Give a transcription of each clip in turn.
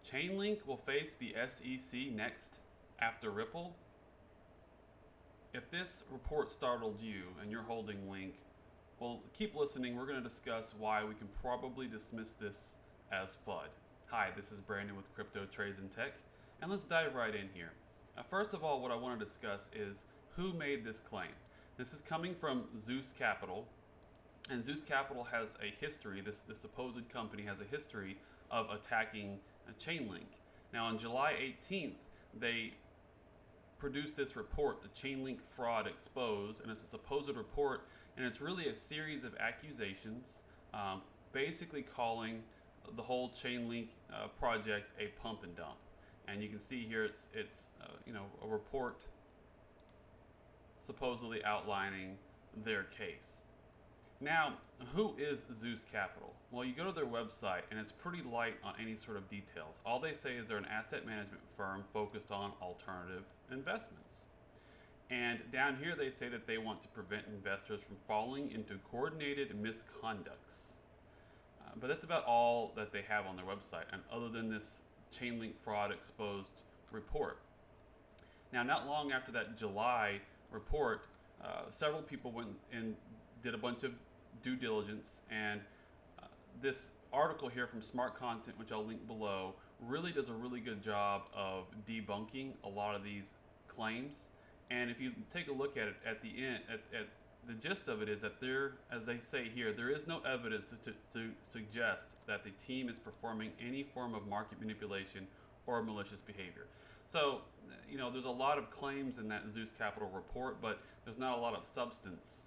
Chainlink will face the SEC next after Ripple. If this report startled you and you're holding Link, well, keep listening. We're going to discuss why we can probably dismiss this as FUD. Hi, this is Brandon with Crypto Trades and Tech, and let's dive right in here. First of all, what I want to discuss is who made this claim. This is coming from Zeus Capital, and Zeus Capital has a history, this supposed company has a history of attacking Chainlink. Now on July 18th, they produced this report, the Chainlink Fraud Exposed, and it's a supposed report, and it's really a series of accusations, basically calling the whole Chainlink project a pump and dump. And you can see here it's a report supposedly outlining their case. Now, who is Zeus Capital? Well, you go to their website and it's pretty light on any sort of details. All they say is they're an asset management firm focused on alternative investments. And down here they say that they want to prevent investors from falling into coordinated misconducts. But that's about all that they have on their website, and other than this Chainlink Fraud Exposed report. Now, not long after that July report, several people went and did a bunch of due diligence, and this article here from Smart Content, which I'll link below, really does a really good job of debunking a lot of these claims. And if you take a look at it at the end, at the gist of it is that there, as they say here, there is no evidence to suggest that the team is performing any form of market manipulation or malicious behavior. So, there's a lot of claims in that Zeus Capital report, but there's not a lot of substance.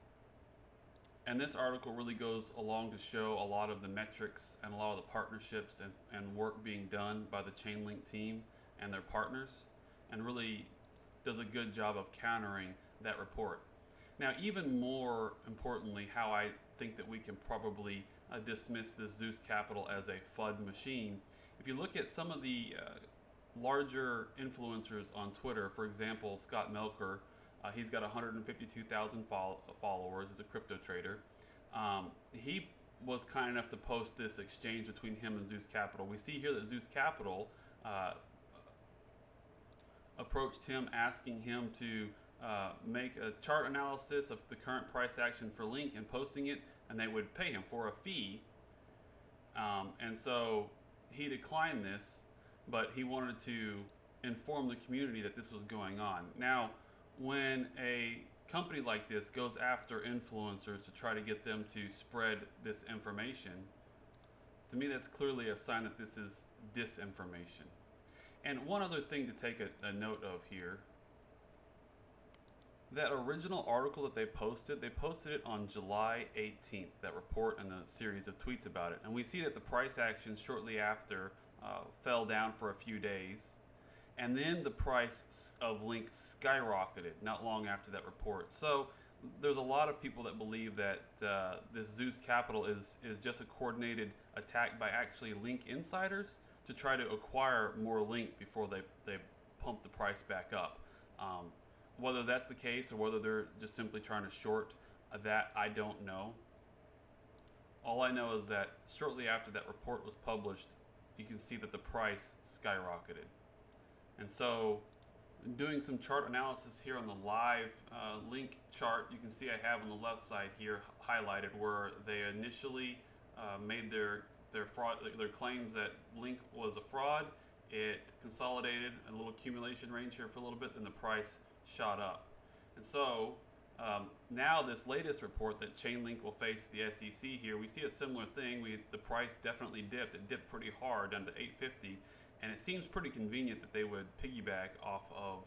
And this article really goes along to show a lot of the metrics and a lot of the partnerships and work being done by the Chainlink team and their partners, and really does a good job of countering that report. Now, even more importantly, how I think that we can probably dismiss this Zeus Capital as a FUD machine. If you look at some of the larger influencers on Twitter, for example, Scott Melker, he's got 152,000 followers as a crypto trader. He was kind enough to post this exchange between him and Zeus Capital. We see here that Zeus Capital approached him asking him to make a chart analysis of the current price action for Link and posting it, and they would pay him for a fee. And so he declined this, but he wanted to inform the community that this was going on. Now, when a company like this goes after influencers to try to get them to spread this information, to me that's clearly a sign that this is disinformation. And one other thing to take a note of here, that original article that they posted it on July 18th, that report and the series of tweets about it. And we see that the price action shortly after fell down for a few days. And then the price of Link skyrocketed not long after that report. So there's a lot of people that believe that this Zeus Capital is just a coordinated attack by actually Link insiders to try to acquire more Link before they pump the price back up. Whether that's the case or whether they're just simply trying to short that, I don't know. All I know is that shortly after that report was published, you can see that the price skyrocketed. And so, doing some chart analysis here on the live Link chart, you can see I have on the left side here highlighted where they initially made their claims that Link was a fraud. It consolidated a little accumulation range here for a little bit, then the price shot up. And so now this latest report that Chainlink will face the SEC here, we see a similar thing. The price definitely dipped. It dipped pretty hard down to 850. And it seems pretty convenient that they would piggyback off of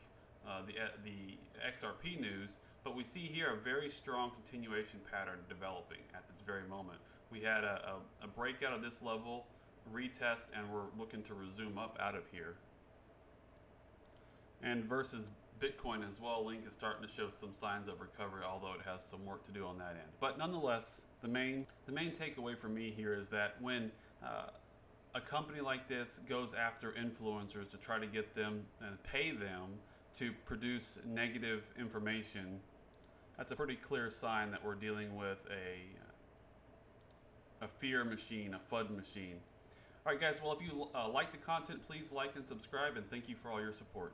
the XRP news, but we see here a very strong continuation pattern developing at this very moment. We had a breakout of this level, retest, and we're looking to resume up out of here. And versus Bitcoin as well, Link is starting to show some signs of recovery, although it has some work to do on that end. But nonetheless, the main takeaway for me here is that when a company like this goes after influencers to try to get them and pay them to produce negative information, that's a pretty clear sign that we're dealing with a fear machine, a FUD machine. All right, guys. Well, if you like the content, please like and subscribe, and thank you for all your support.